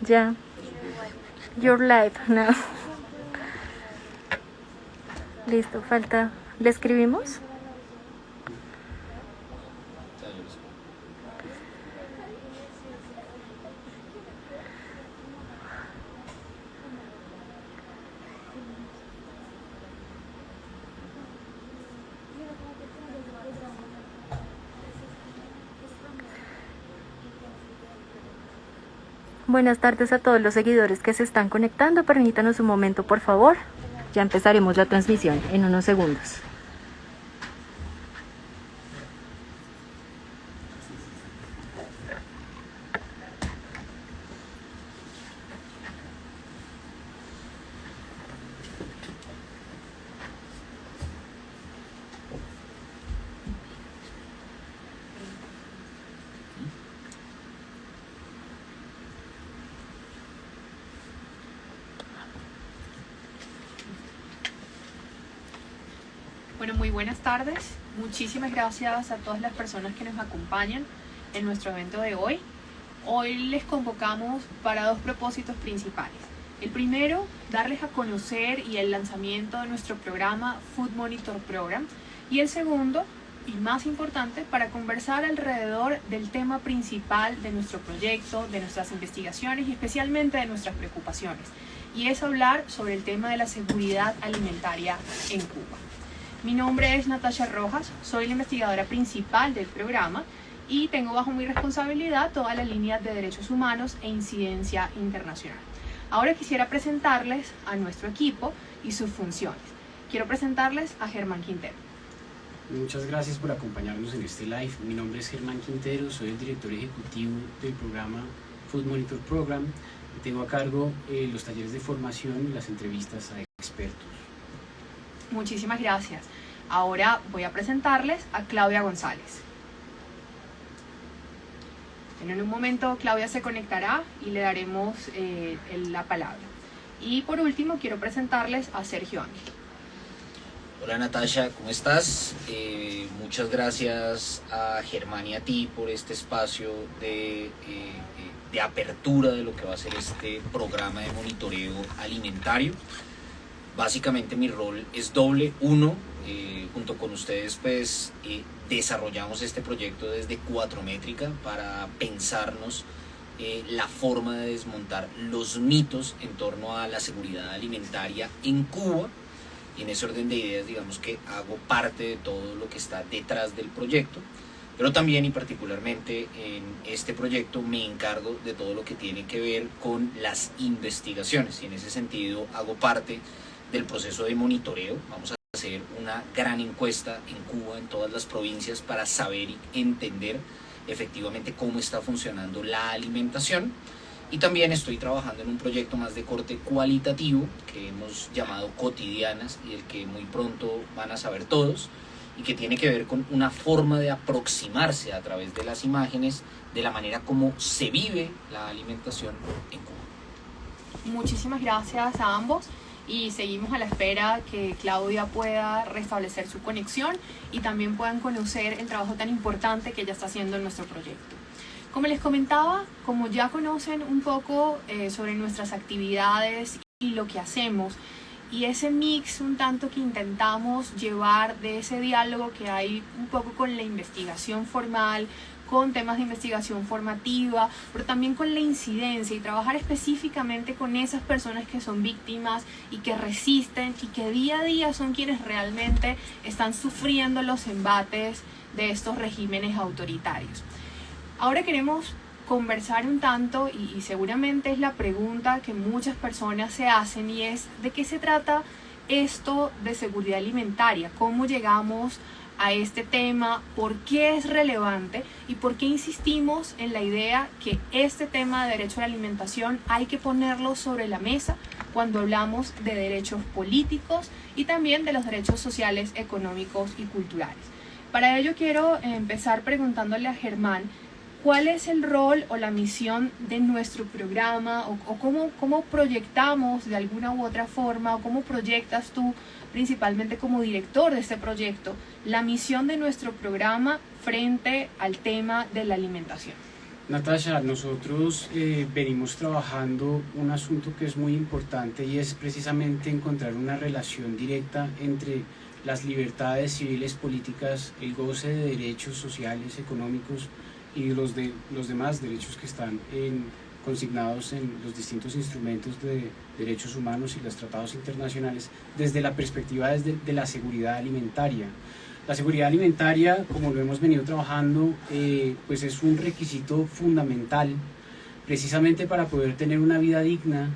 Ya. Your life, no. Listo, falta. ¿Le escribimos? Buenas tardes a todos los seguidores que se están conectando. Permítanos un momento, por favor. Ya empezaremos la transmisión en unos segundos. Bueno, muy buenas tardes. Muchísimas gracias a todas las personas que nos acompañan en nuestro evento de hoy. Hoy les convocamos para dos propósitos principales. El primero, darles a conocer y el lanzamiento de nuestro programa Food Monitor Program. Y el segundo, y más importante, para conversar alrededor del tema principal de nuestro proyecto, de nuestras investigaciones y especialmente de nuestras preocupaciones. Y es hablar sobre el tema de la seguridad alimentaria en Cuba. Mi nombre es Natasha Rojas, soy la investigadora principal del programa y tengo bajo mi responsabilidad toda la línea de derechos humanos e incidencia internacional. Ahora quisiera presentarles a nuestro equipo y sus funciones. Quiero presentarles a Germán Quintero. Muchas gracias por acompañarnos en este live. Mi nombre es Germán Quintero, soy el director ejecutivo del programa Food Monitor Program y tengo a cargo los talleres de formación y las entrevistas a expertos. Muchísimas gracias. Ahora voy a presentarles a Claudia González. En un momento Claudia se conectará y le daremos la palabra. Y por último quiero presentarles a Sergio Ángel. Hola Natasha, ¿cómo estás? Muchas gracias a Germán y a ti por este espacio de apertura de lo que va a ser este programa de monitoreo alimentario. Básicamente mi rol es doble. Uno, junto con ustedes pues desarrollamos este proyecto desde Cuatrométrica para pensarnos la forma de desmontar los mitos en torno a la seguridad alimentaria en Cuba. Y en ese orden de ideas, digamos que hago parte de todo lo que está detrás del proyecto, pero también y particularmente en este proyecto me encargo de todo lo que tiene que ver con las investigaciones y en ese sentido hago parte del proceso de monitoreo. Vamos a hacer una gran encuesta en Cuba, en todas las provincias, para saber y entender efectivamente cómo está funcionando la alimentación. Y también estoy trabajando en un proyecto más de corte cualitativo que hemos llamado Cotidianas y el que muy pronto van a saber todos y que tiene que ver con una forma de aproximarse a través de las imágenes de la manera como se vive la alimentación en Cuba. Muchísimas gracias a ambos y seguimos a la espera que Claudia pueda restablecer su conexión y también puedan conocer el trabajo tan importante que ella está haciendo en nuestro proyecto. Como les comentaba, como ya conocen un poco sobre nuestras actividades y lo que hacemos, y ese mix un tanto que intentamos llevar de ese diálogo que hay un poco con la investigación formal, con temas de investigación formativa, pero también con la incidencia y trabajar específicamente con esas personas que son víctimas y que resisten y que día a día son quienes realmente están sufriendo los embates de estos regímenes autoritarios. Ahora queremos conversar un tanto y seguramente es la pregunta que muchas personas se hacen y es ¿de qué se trata esto de seguridad alimentaria? ¿Cómo llegamos a este tema? ¿Por qué es relevante? ¿Y por qué insistimos en la idea que este tema de derecho a la alimentación hay que ponerlo sobre la mesa cuando hablamos de derechos políticos y también de los derechos sociales, económicos y culturales? Para ello quiero empezar preguntándole a Germán, ¿cuál es el rol o la misión de nuestro programa o cómo proyectamos de alguna u otra forma o cómo proyectas tú principalmente como director de este proyecto la misión de nuestro programa frente al tema de la alimentación? Natasha, nosotros venimos trabajando un asunto que es muy importante y es precisamente encontrar una relación directa entre las libertades civiles, políticas, el goce de derechos sociales, económicos y los demás derechos que están consignados en los distintos instrumentos de derechos humanos y los tratados internacionales desde la perspectiva de la seguridad alimentaria. La seguridad alimentaria, como lo hemos venido trabajando, pues es un requisito fundamental precisamente para poder tener una vida digna,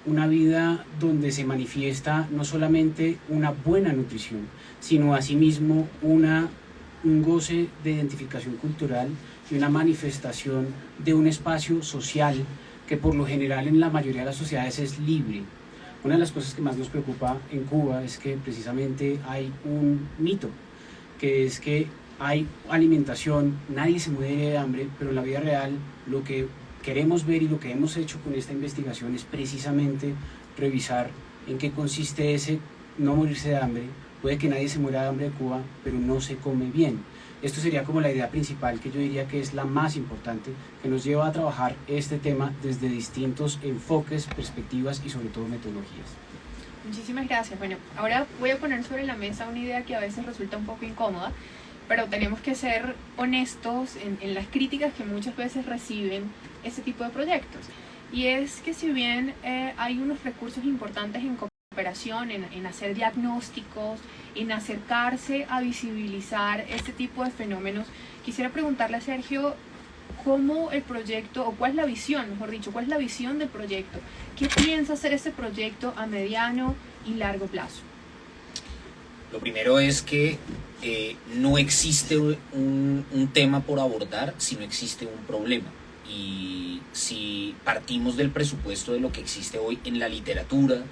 una vida donde se manifiesta no solamente una buena nutrición, sino asimismo un goce de identificación cultural y una manifestación de un espacio social que por lo general en la mayoría de las sociedades es libre. Una de las cosas que más nos preocupa en Cuba es que precisamente hay un mito, que es que hay alimentación, nadie se muere de hambre, pero en la vida real lo que queremos ver y lo que hemos hecho con esta investigación es precisamente revisar en qué consiste ese no morirse de hambre. Puede que nadie se muera de hambre en Cuba, pero no se come bien. Esto sería como la idea principal, que yo diría que es la más importante, que nos lleva a trabajar este tema desde distintos enfoques, perspectivas y sobre todo metodologías. Muchísimas gracias. Bueno, ahora voy a poner sobre la mesa una idea que a veces resulta un poco incómoda, pero tenemos que ser honestos en las críticas que muchas veces reciben este tipo de proyectos. Y es que si bien hay unos recursos importantes en cooperación, en hacer diagnósticos, en acercarse a visibilizar este tipo de fenómenos, quisiera preguntarle a Sergio cómo el proyecto, o cuál es la visión, mejor dicho, cuál es la visión del proyecto. ¿Qué piensa hacer este proyecto a mediano y largo plazo? Lo primero es que no existe un tema por abordar si no existe un problema. Y si partimos del presupuesto de lo que existe hoy en la literatura,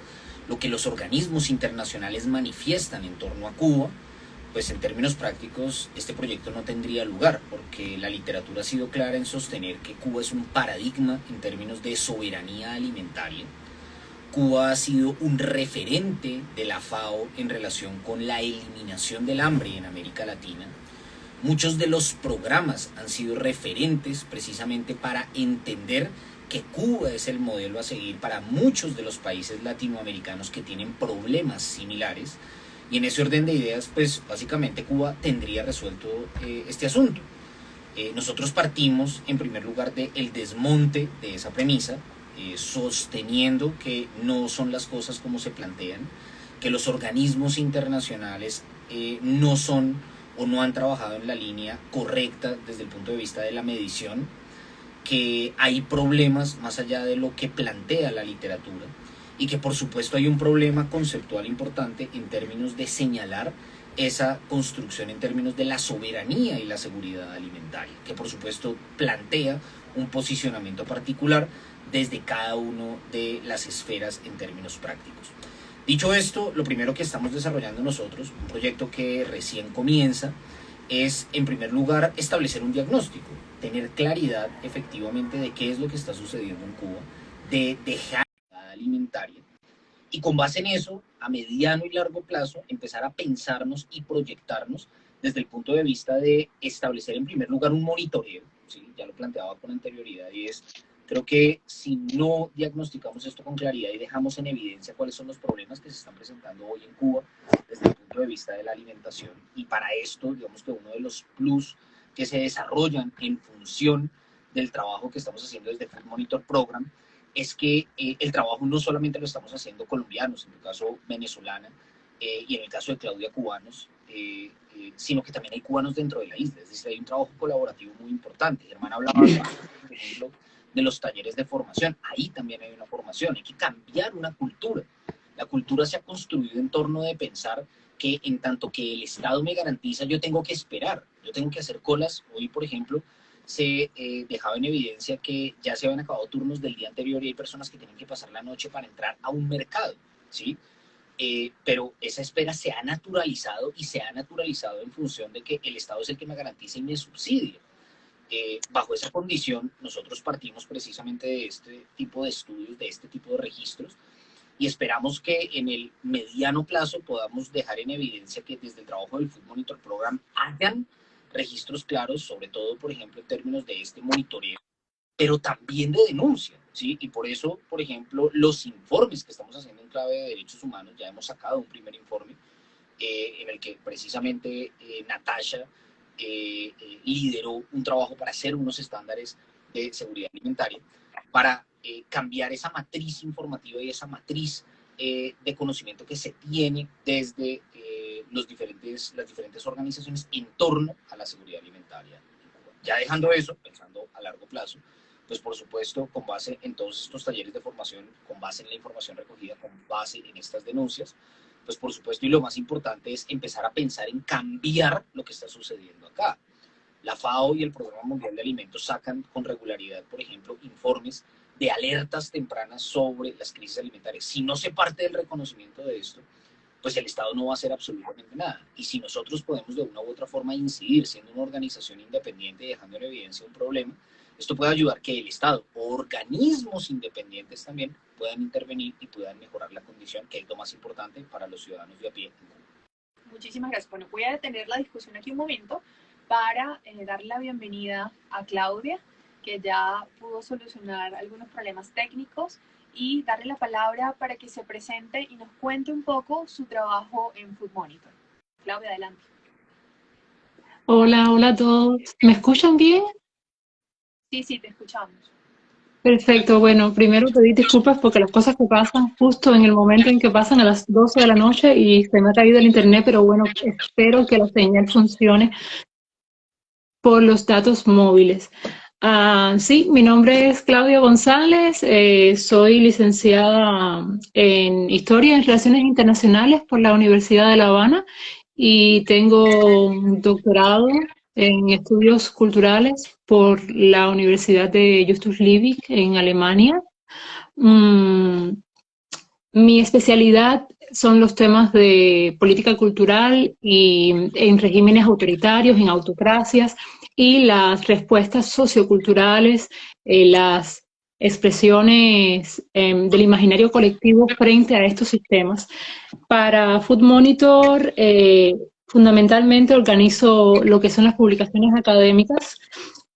lo que los organismos internacionales manifiestan en torno a Cuba, pues en términos prácticos este proyecto no tendría lugar, porque la literatura ha sido clara en sostener que Cuba es un paradigma en términos de soberanía alimentaria. Cuba ha sido un referente de la FAO en relación con la eliminación del hambre en América Latina. Muchos de los programas han sido referentes precisamente para entender que Cuba es el modelo a seguir para muchos de los países latinoamericanos que tienen problemas similares. Y en ese orden de ideas, pues básicamente Cuba tendría resuelto este asunto. Nosotros partimos en primer lugar del desmonte de esa premisa, sosteniendo que no son las cosas como se plantean, que los organismos internacionales no son o no han trabajado en la línea correcta desde el punto de vista de la medición, que hay problemas más allá de lo que plantea la literatura y que por supuesto hay un problema conceptual importante en términos de señalar esa construcción en términos de la soberanía y la seguridad alimentaria, que por supuesto plantea un posicionamiento particular desde cada una de las esferas en términos prácticos. Dicho esto, lo primero que estamos desarrollando nosotros, un proyecto que recién comienza, es en primer lugar establecer un diagnóstico, tener claridad efectivamente de qué es lo que está sucediendo en Cuba, de dejar la alimentaria, y con base en eso, a mediano y largo plazo, empezar a pensarnos y proyectarnos desde el punto de vista de establecer en primer lugar un monitoreo, ¿sí? Ya lo planteaba con anterioridad, y es, creo que si no diagnosticamos esto con claridad y dejamos en evidencia cuáles son los problemas que se están presentando hoy en Cuba desde el punto de vista de la alimentación, y para esto, digamos que uno de los plus que se desarrollan en función del trabajo que estamos haciendo desde Food Monitor Program, es que el trabajo no solamente lo estamos haciendo colombianos, en el caso venezolana, y en el caso de Claudia cubanos, sino que también hay cubanos dentro de la isla, es decir, hay un trabajo colaborativo muy importante. Germán hablaba, por ejemplo, de los talleres de formación, ahí también hay una formación, hay que cambiar una cultura. La cultura se ha construido en torno de pensar que en tanto que el Estado me garantiza, yo tengo que esperar, yo tengo que hacer colas. Hoy, por ejemplo, se dejaba en evidencia que ya se habían acabado turnos del día anterior y hay personas que tienen que pasar la noche para entrar a un mercado, ¿sí? Pero esa espera se ha naturalizado y se ha naturalizado en función de que el Estado es el que me garantiza y me subsidia. Bajo esa condición, nosotros partimos precisamente de este tipo de estudios, de este tipo de registros, y esperamos que en el mediano plazo podamos dejar en evidencia que desde el trabajo del Food Monitor Program hayan registros claros, sobre todo, por ejemplo, en términos de este monitoreo pero también de denuncia, ¿sí? Y por eso, por ejemplo, los informes que estamos haciendo en clave de derechos humanos, ya hemos sacado un primer informe en el que precisamente Natasha lideró un trabajo para hacer unos estándares de seguridad alimentaria, para cambiar esa matriz informativa y esa matriz de conocimiento que se tiene desde las diferentes organizaciones en torno a la seguridad alimentaria. Ya dejando eso, pensando a largo plazo, pues por supuesto, con base en todos estos talleres de formación, con base en la información recogida, con base en estas denuncias, pues por supuesto, y lo más importante es empezar a pensar en cambiar lo que está sucediendo acá. La FAO y el Programa Mundial de Alimentos sacan con regularidad, por ejemplo, informes de alertas tempranas sobre las crisis alimentarias. Si no se parte del reconocimiento de esto, pues el Estado no va a hacer absolutamente nada. Y si nosotros podemos de una u otra forma incidir, siendo una organización independiente y dejando en evidencia un problema, esto puede ayudar que el Estado, organismos independientes también, puedan intervenir y puedan mejorar la condición, que es lo más importante para los ciudadanos de a pie. Muchísimas gracias. Bueno, voy a detener la discusión aquí un momento para darle la bienvenida a Claudia, que ya pudo solucionar algunos problemas técnicos, y darle la palabra para que se presente y nos cuente un poco su trabajo en Food Monitor. Claudia, adelante. Hola, hola a todos. ¿Me escuchan bien? Sí, te escuchamos. Perfecto. Bueno, primero pedir disculpas porque las cosas que pasan justo en el momento en que pasan a las 12 de la noche y se me ha caído el internet, pero bueno, espero que la señal funcione por los datos móviles. Sí, mi nombre es Claudia González, soy licenciada en Historia y Relaciones Internacionales por la Universidad de La Habana y tengo un doctorado en Estudios Culturales por la Universidad de Justus Liebig en Alemania. Mi especialidad son los temas de política cultural y en regímenes autoritarios, en autocracias, y las respuestas socioculturales, las expresiones del imaginario colectivo frente a estos sistemas. Para Food Monitor, fundamentalmente organizo lo que son las publicaciones académicas.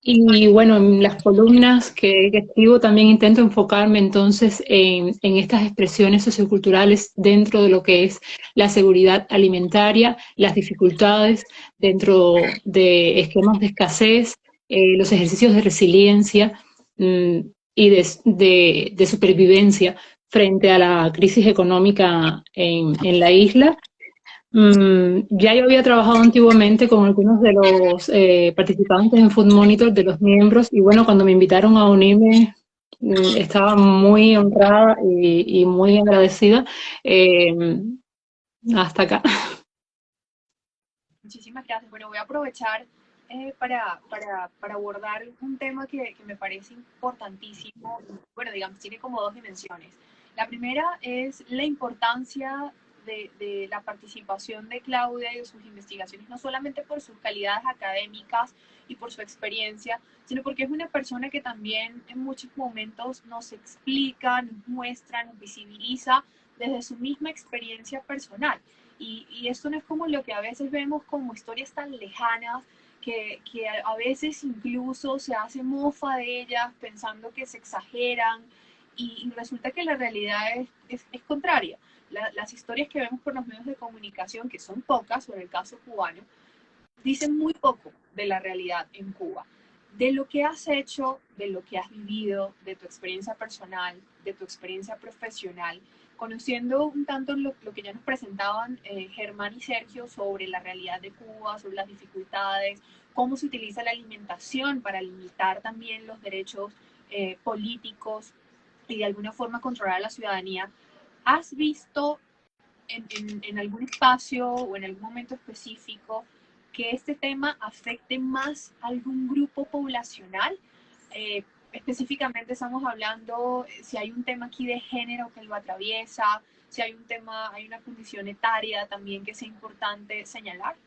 Y bueno, en las columnas que escribo también intento enfocarme entonces en estas expresiones socioculturales dentro de lo que es la seguridad alimentaria, las dificultades dentro de esquemas de escasez, los ejercicios de resiliencia y de supervivencia frente a la crisis económica en la isla. Ya yo había trabajado antiguamente con algunos de los participantes en Food Monitor, de los miembros, y bueno, cuando me invitaron a unirme, estaba muy honrada y muy agradecida. Hasta acá. Muchísimas gracias. Bueno, voy a aprovechar para abordar un tema que me parece importantísimo. Bueno, digamos, tiene como dos dimensiones. La primera es la importancia de la participación de Claudia y de sus investigaciones, no solamente por sus calidades académicas y por su experiencia, sino porque es una persona que también en muchos momentos nos explica, nos muestra, nos visibiliza desde su misma experiencia personal. Y esto no es como lo que a veces vemos como historias tan lejanas, que a veces incluso se hace mofa de ellas pensando que se exageran, y resulta que la realidad es contraria. Las historias que vemos por los medios de comunicación, que son pocas, sobre el caso cubano, dicen muy poco de la realidad en Cuba, de lo que has hecho, de lo que has vivido, de tu experiencia personal, de tu experiencia profesional, conociendo un tanto lo que ya nos presentaban Germán y Sergio sobre la realidad de Cuba, sobre las dificultades, cómo se utiliza la alimentación para limitar también los derechos políticos y de alguna forma controlar a la ciudadanía. ¿Has visto en algún espacio o en algún momento específico que este tema afecte más a algún grupo poblacional? Específicamente estamos hablando si hay un tema aquí de género que lo atraviesa, si hay un tema, hay una condición etaria también que sea importante señalar.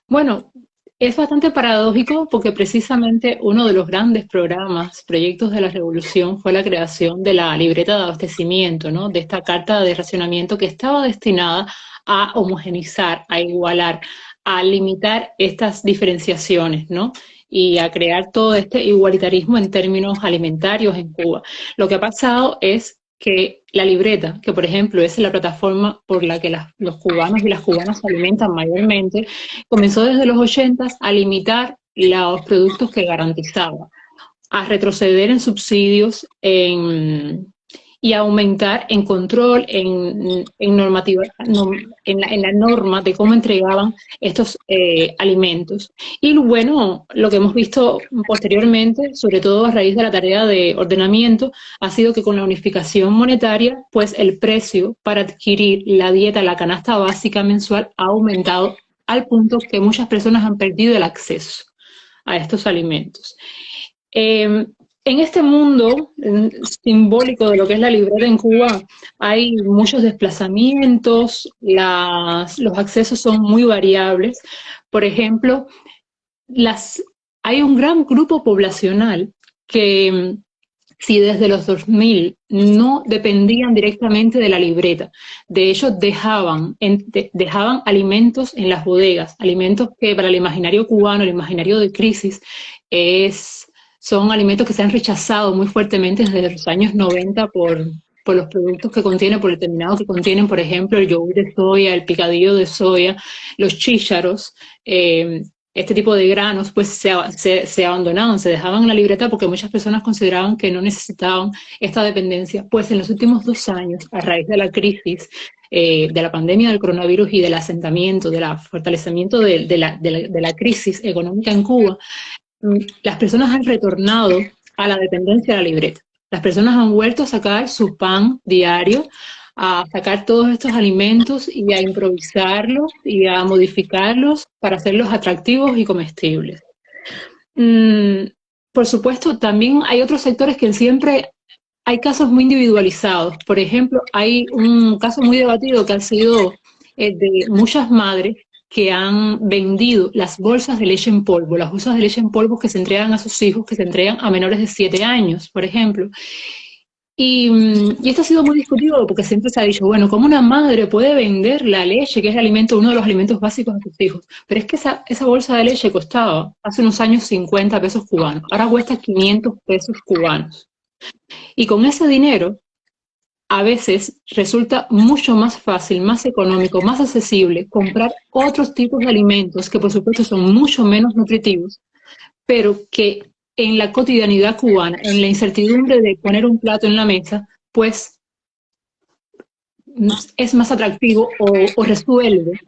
Bueno, es bastante paradójico porque precisamente uno de los grandes proyectos de la revolución fue la creación de la libreta de abastecimiento, ¿no? De esta carta de racionamiento que estaba destinada a homogenizar, a igualar, a limitar estas diferenciaciones, ¿no? y a crear todo este igualitarismo en términos alimentarios en Cuba. Lo que ha pasado es que la libreta, que por ejemplo es la plataforma por la que los cubanos y las cubanas se alimentan mayormente, comenzó desde los 80 a limitar los productos que garantizaba, a retroceder en subsidios, y aumentar en control, en normativa, en la norma de cómo entregaban estos alimentos. Y bueno, lo que hemos visto posteriormente, sobre todo a raíz de la tarea de ordenamiento, ha sido que con la unificación monetaria, pues el precio para adquirir la dieta, la canasta básica mensual, ha aumentado al punto que muchas personas han perdido el acceso a estos alimentos. En este mundo simbólico de lo que es la libreta en Cuba, hay muchos desplazamientos, los accesos son muy variables. Por ejemplo, hay un gran grupo poblacional que, si desde los 2000 no dependían directamente de la libreta, de hecho dejaban alimentos en las bodegas, alimentos que para el imaginario cubano, el imaginario de crisis, son alimentos que se han rechazado muy fuertemente desde los años 90 por los productos que contienen, por el determinado que contienen, por ejemplo, el yogur de soya, el picadillo de soya, los chícharos, este tipo de granos, pues se abandonaban, se dejaban en la libreta porque muchas personas consideraban que no necesitaban esta dependencia. Pues en los últimos 2 años, a raíz de la crisis, de la pandemia del coronavirus y del asentamiento, del fortalecimiento de la crisis económica en Cuba, las personas han retornado a la dependencia de la libreta. Las personas han vuelto a sacar su pan diario, a sacar todos estos alimentos y a improvisarlos y a modificarlos para hacerlos atractivos y comestibles. Por supuesto, también hay otros sectores que siempre hay casos muy individualizados. Por ejemplo, hay un caso muy debatido que ha sido de muchas madres que han vendido las bolsas de leche en polvo, las bolsas de leche en polvo que se entregan a sus hijos, que se entregan a menores de 7 años, por ejemplo. Y esto ha sido muy discutido porque siempre se ha dicho, bueno, ¿cómo una madre puede vender la leche, que es el alimento, uno de los alimentos básicos de sus hijos? Pero es que esa bolsa de leche costaba hace unos años 50 pesos cubanos, ahora cuesta 500 pesos cubanos. Y con ese dinero, a veces resulta mucho más fácil, más económico, más accesible comprar otros tipos de alimentos que por supuesto son mucho menos nutritivos, pero que en la cotidianidad cubana, en la incertidumbre de poner un plato en la mesa, pues es más atractivo o resuelve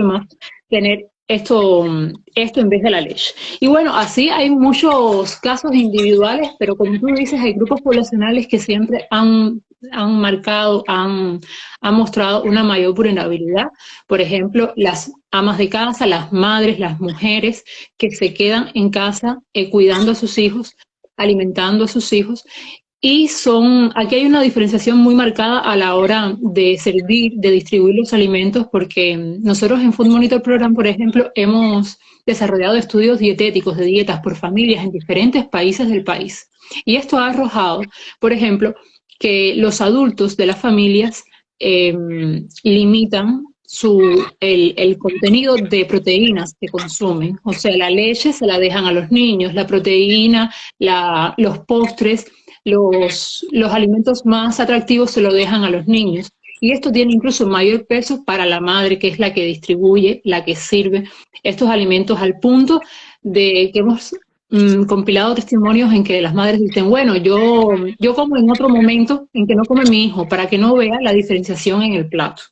más tener esto en vez de la leche. Y bueno, así hay muchos casos individuales, pero como tú dices, hay grupos poblacionales que siempre han mostrado una mayor vulnerabilidad. Por ejemplo, las amas de casa, las madres, las mujeres que se quedan en casa cuidando a sus hijos, alimentando a sus hijos. Y aquí hay una diferenciación muy marcada a la hora de servir, de distribuir los alimentos, porque nosotros en Food Monitor Program, por ejemplo, hemos desarrollado estudios dietéticos de dietas por familias en diferentes países del país. Y esto ha arrojado, por ejemplo, que los adultos de las familias limitan el contenido de proteínas que consumen. O sea, la leche se la dejan a los niños, la proteína, los postres, los alimentos más atractivos se lo dejan a los niños. Y esto tiene incluso mayor peso para la madre, que es la que distribuye, la que sirve estos alimentos, al punto de que hemos compilado testimonios en que las madres dicen, bueno, yo como en otro momento en que no come mi hijo, para que no vea la diferenciación en el plato,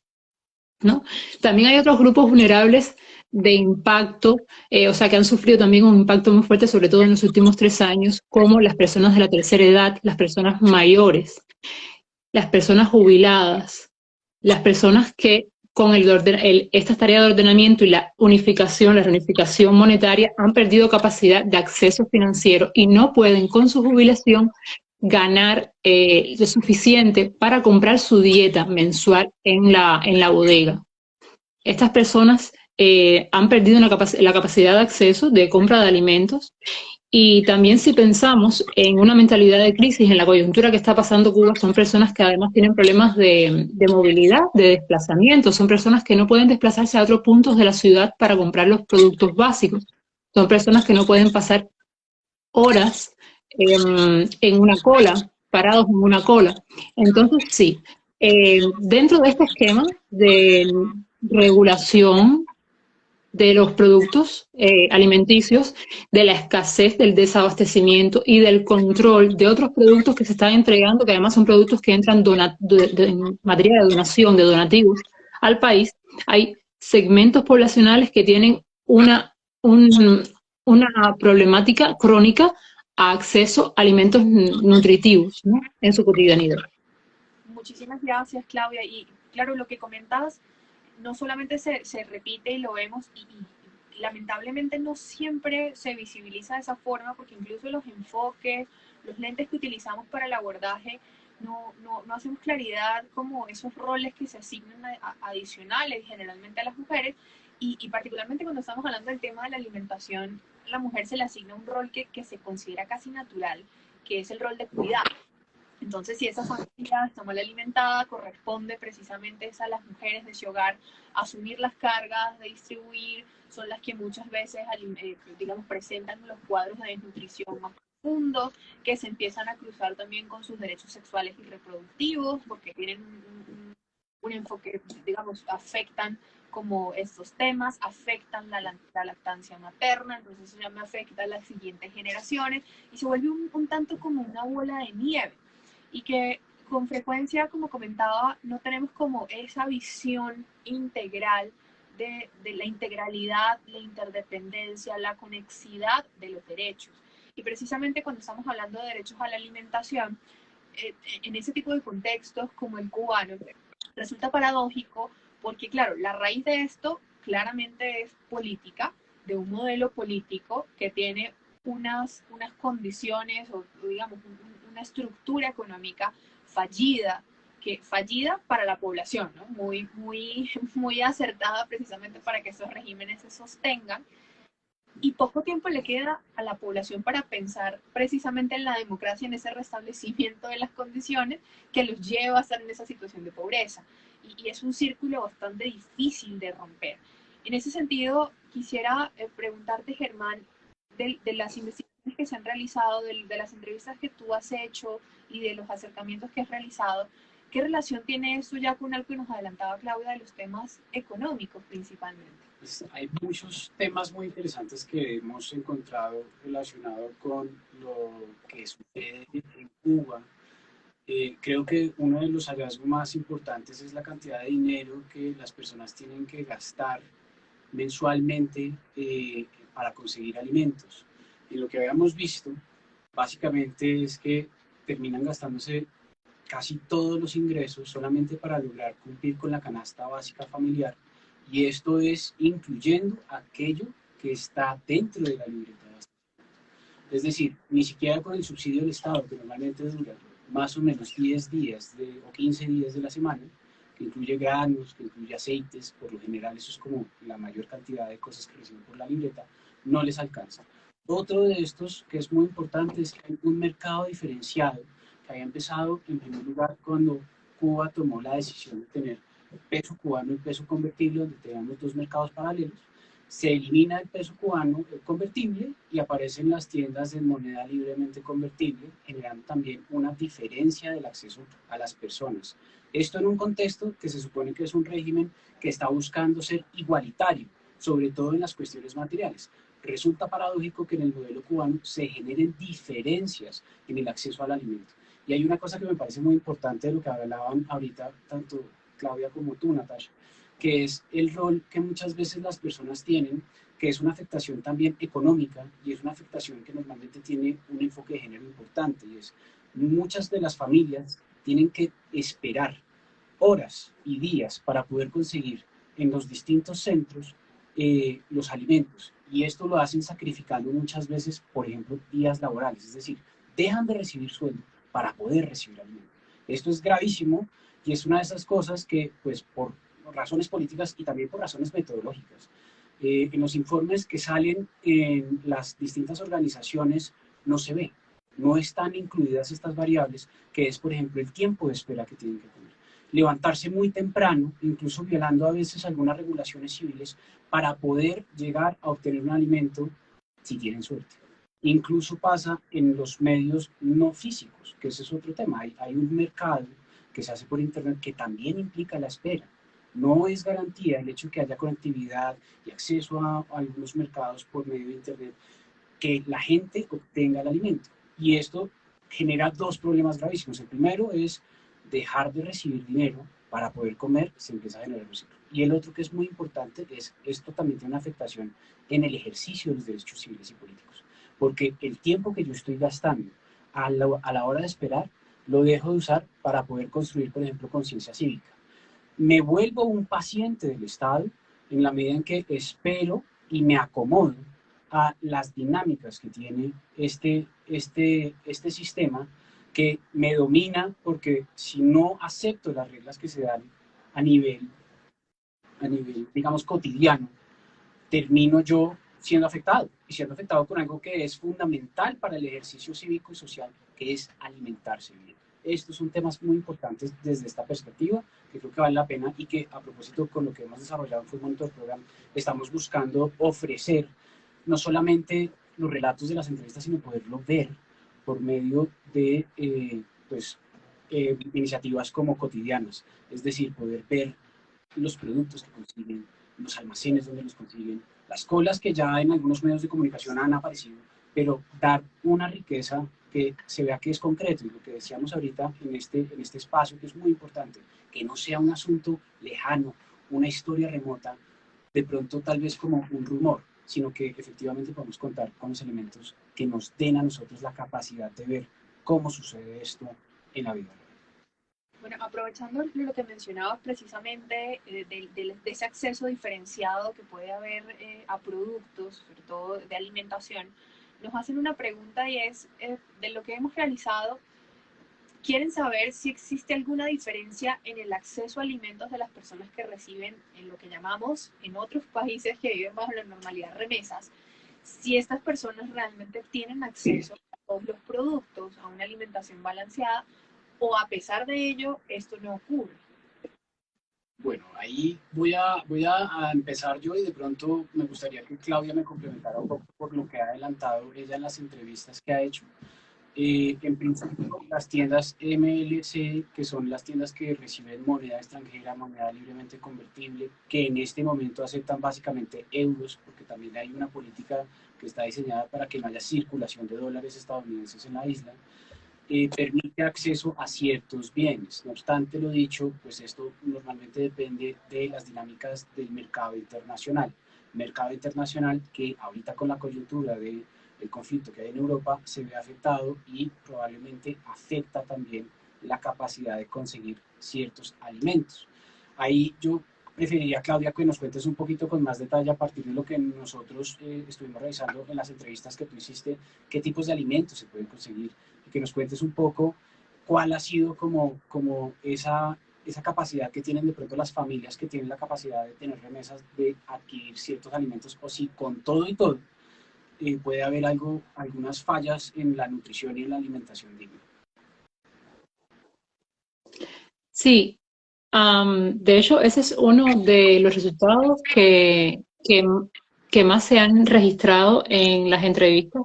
¿no? También hay otros grupos vulnerables de impacto, o sea, que han sufrido también un impacto muy fuerte, sobre todo en los últimos 3 años, como las personas de la tercera edad, las personas mayores, las personas jubiladas, las personas que con esta tarea de ordenamiento y la reunificación monetaria han perdido capacidad de acceso financiero y no pueden con su jubilación ganar lo suficiente para comprar su dieta mensual en la bodega. Estas personas han perdido la capacidad de acceso de compra de alimentos. Y también, si pensamos en una mentalidad de crisis, en la coyuntura que está pasando Cuba, son personas que además tienen problemas de movilidad, de desplazamiento, son personas que no pueden desplazarse a otros puntos de la ciudad para comprar los productos básicos. Son personas que no pueden pasar horas en una cola, parados en una cola. Entonces, sí, dentro de este esquema de regulación de los productos alimenticios, de la escasez, del desabastecimiento y del control de otros productos que se están entregando, que además son productos que entran en materia de donación, de donativos al país, hay segmentos poblacionales que tienen una problemática crónica a acceso a alimentos nutritivos, ¿no?, en su cotidianidad. Muchísimas gracias, Claudia. Y claro, lo que comentabas no solamente se repite y lo vemos, y lamentablemente no siempre se visibiliza de esa forma, porque incluso los enfoques, los lentes que utilizamos para el abordaje, no hacemos claridad como esos roles que se asignan adicionales generalmente a las mujeres, y particularmente cuando estamos hablando del tema de la alimentación, a la mujer se le asigna un rol que se considera casi natural, que es el rol de cuidar. Entonces, si esa familia está mal alimentada, corresponde precisamente a las mujeres de ese hogar asumir las cargas de distribuir, son las que muchas veces, digamos, presentan los cuadros de desnutrición más profundos, que se empiezan a cruzar también con sus derechos sexuales y reproductivos, porque tienen un enfoque, digamos, afectan como estos temas, afectan la lactancia materna, entonces eso ya me afecta a las siguientes generaciones, y se vuelve un tanto como una bola de nieve. Y que con frecuencia, como comentaba, no tenemos como esa visión integral de la integralidad, la interdependencia, la conexidad de los derechos. Y precisamente cuando estamos hablando de derechos a la alimentación, en ese tipo de contextos como el cubano, resulta paradójico porque, claro, la raíz de esto claramente es política, de un modelo político que tiene unas condiciones o digamos una estructura económica fallida para la población, ¿no? Muy acertada precisamente para que esos regímenes se sostengan, y poco tiempo le queda a la población para pensar precisamente en la democracia, en ese restablecimiento de las condiciones que los lleva a estar en esa situación de pobreza, y es un círculo bastante difícil de romper. En ese sentido, quisiera preguntarte, Germán, de las investigaciones que se han realizado, de las entrevistas que tú has hecho y de los acercamientos que has realizado, ¿qué relación tiene esto ya con algo que nos adelantaba Claudia de los temas económicos principalmente? Pues hay muchos temas muy interesantes que hemos encontrado relacionados con lo que sucede en Cuba. Creo que uno de los hallazgos más importantes es la cantidad de dinero que las personas tienen que gastar mensualmente para conseguir alimentos. Y lo que habíamos visto básicamente es que terminan gastándose casi todos los ingresos solamente para lograr cumplir con la canasta básica familiar, y esto es incluyendo aquello que está dentro de la libreta de abastecimiento. Es decir, ni siquiera con el subsidio del Estado, que normalmente dura más o menos 10 días o 15 días de la semana, que incluye granos, que incluye aceites, por lo general eso es como la mayor cantidad de cosas que reciben por la libreta, no les alcanza. Otro de estos que es muy importante es que hay un mercado diferenciado que había empezado en primer lugar cuando Cuba tomó la decisión de tener el peso cubano y el peso convertible, donde teníamos dos mercados paralelos. Se elimina el peso cubano convertible y aparecen las tiendas de moneda libremente convertible, generando también una diferencia del acceso a las personas. Esto en un contexto que se supone que es un régimen que está buscando ser igualitario, sobre todo en las cuestiones materiales. Resulta paradójico que en el modelo cubano se generen diferencias en el acceso al alimento. Y hay una cosa que me parece muy importante de lo que hablaban ahorita tanto Claudia como tú, Natasha, que es el rol que muchas veces las personas tienen, que es una afectación también económica, y es una afectación que normalmente tiene un enfoque de género importante, y es muchas de las familias tienen que esperar horas y días para poder conseguir en los distintos centros los alimentos, y esto lo hacen sacrificando muchas veces, por ejemplo, días laborales, es decir, dejan de recibir sueldo para poder recibir alimentos. Esto es gravísimo y es una de esas cosas que, pues, por razones políticas y también por razones metodológicas, en los informes que salen en las distintas organizaciones no se ve, no están incluidas estas variables, que es, por ejemplo, el tiempo de espera que tienen que tener. Levantarse muy temprano, incluso violando a veces algunas regulaciones civiles, para poder llegar a obtener un alimento si tienen suerte. Incluso pasa en los medios no físicos, que ese es otro tema. Hay un mercado que se hace por internet que también implica la espera. No es garantía el hecho de que haya conectividad y acceso a algunos mercados por medio de internet, que la gente obtenga el alimento. Y esto genera dos problemas gravísimos. El primero es dejar de recibir dinero para poder comer, se empieza a generar un ciclo. Y el otro que es muy importante es, esto también tiene una afectación en el ejercicio de los derechos civiles y políticos. Porque el tiempo que yo estoy gastando a la hora de esperar, lo dejo de usar para poder construir, por ejemplo, conciencia cívica. Me vuelvo un paciente del Estado en la medida en que espero y me acomodo a las dinámicas que tiene este sistema, que me domina, porque si no acepto las reglas que se dan a nivel, digamos, cotidiano, termino yo siendo afectado, y siendo afectado con algo que es fundamental para el ejercicio cívico y social, que es alimentarse bien. Estos son temas muy importantes desde esta perspectiva, que creo que vale la pena, y que, a propósito, con lo que hemos desarrollado en Food Monitor Program, estamos buscando ofrecer no solamente los relatos de las entrevistas, sino poderlo ver por medio de iniciativas como cotidianas, es decir, poder ver los productos que consiguen, los almacenes donde los consiguen, las colas que ya en algunos medios de comunicación han aparecido, pero dar una riqueza que se vea que es concreto, y lo que decíamos ahorita en este espacio, que es muy importante, que no sea un asunto lejano, una historia remota, de pronto tal vez como un rumor, sino que efectivamente podemos contar con los elementos que nos den a nosotros la capacidad de ver cómo sucede esto en la vida real. Bueno, aprovechando lo que mencionabas precisamente de ese acceso diferenciado que puede haber a productos, sobre todo de alimentación, nos hacen una pregunta, y es, de lo que hemos realizado, quieren saber si existe alguna diferencia en el acceso a alimentos de las personas que reciben en lo que llamamos, en otros países que viven bajo la normalidad, remesas, si estas personas realmente tienen acceso a todos los productos, a una alimentación balanceada, o a pesar de ello, esto no ocurre. Bueno, ahí voy a empezar yo, y de pronto me gustaría que Claudia me complementara un poco por lo que ha adelantado ella en las entrevistas que ha hecho. En principio, las tiendas MLC, que son las tiendas que reciben moneda extranjera, moneda libremente convertible, que en este momento aceptan básicamente euros, porque también hay una política que está diseñada para que no haya circulación de dólares estadounidenses en la isla, permite acceso a ciertos bienes. No obstante lo dicho, pues esto normalmente depende de las dinámicas del mercado internacional. Mercado internacional que ahorita, con la coyuntura del conflicto que hay en Europa, se ve afectado, y probablemente afecta también la capacidad de conseguir ciertos alimentos. Ahí yo preferiría, Claudia, que nos cuentes un poquito con más detalle, a partir de lo que nosotros estuvimos revisando en las entrevistas que tú hiciste, qué tipos de alimentos se pueden conseguir, y que nos cuentes un poco cuál ha sido como esa capacidad que tienen de pronto las familias que tienen la capacidad de tener remesas, de adquirir ciertos alimentos, o si con todo y todo puede haber algunas fallas en la nutrición y en la alimentación digna. Sí, de hecho, ese es uno de los resultados que más se han registrado en las entrevistas.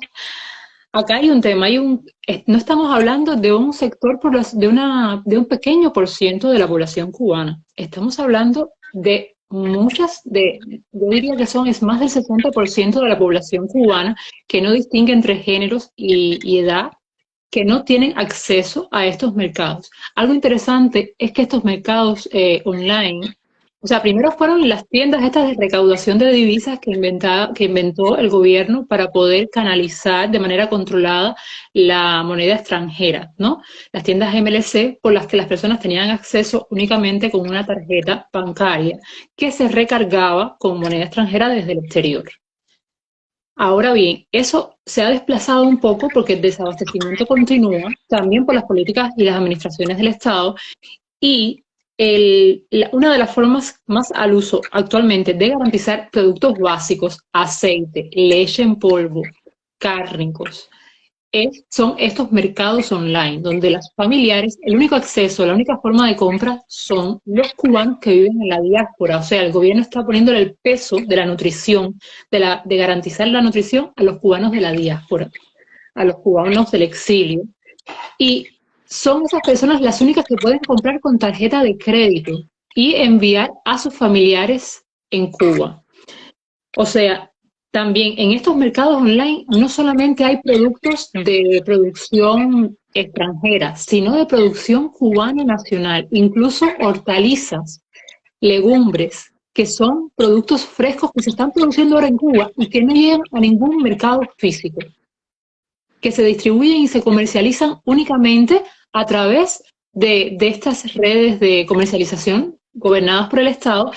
Acá hay un tema, no estamos hablando de un sector, de un pequeño porciento de la población cubana. Estamos hablando de yo diría que es más del 60% de la población cubana, que no distingue entre géneros y edad, que no tienen acceso a estos mercados. Algo interesante es que estos mercados online, o sea, primero fueron las tiendas estas de recaudación de divisas que inventó el gobierno para poder canalizar de manera controlada la moneda extranjera, ¿no? Las tiendas MLC, por las que las personas tenían acceso únicamente con una tarjeta bancaria que se recargaba con moneda extranjera desde el exterior. Ahora bien, eso se ha desplazado un poco porque el desabastecimiento continúa, también por las políticas y las administraciones del Estado, y una de las formas más al uso actualmente de garantizar productos básicos, aceite, leche en polvo, cárnicos, son estos mercados online, donde los familiares, el único acceso, la única forma de compra son los cubanos que viven en la diáspora. O sea, el gobierno está poniendo el peso de la nutrición, de garantizar la nutrición a los cubanos de la diáspora, a los cubanos del exilio. Y son esas personas las únicas que pueden comprar con tarjeta de crédito y enviar a sus familiares en Cuba. O sea, también en estos mercados online no solamente hay productos de producción extranjera, sino de producción cubana nacional, incluso hortalizas, legumbres, que son productos frescos que se están produciendo ahora en Cuba y que no llegan a ningún mercado físico, que se distribuyen y se comercializan únicamente a través de estas redes de comercialización gobernadas por el Estado.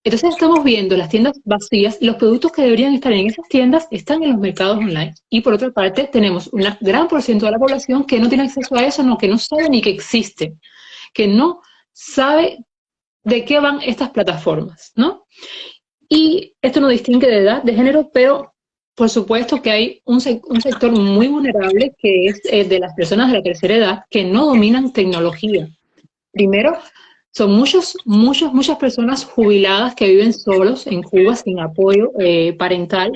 Entonces estamos viendo las tiendas vacías y los productos que deberían estar en esas tiendas están en los mercados online. Y por otra parte tenemos un gran porcentaje de la población que no tiene acceso a eso, que no sabe ni que existe, que no sabe de qué van estas plataformas, ¿no? Y esto no distingue de edad, de género, pero por supuesto que hay un sector muy vulnerable que es de las personas de la tercera edad que no dominan tecnología. Primero, son muchas personas jubiladas que viven solos en Cuba sin apoyo parental,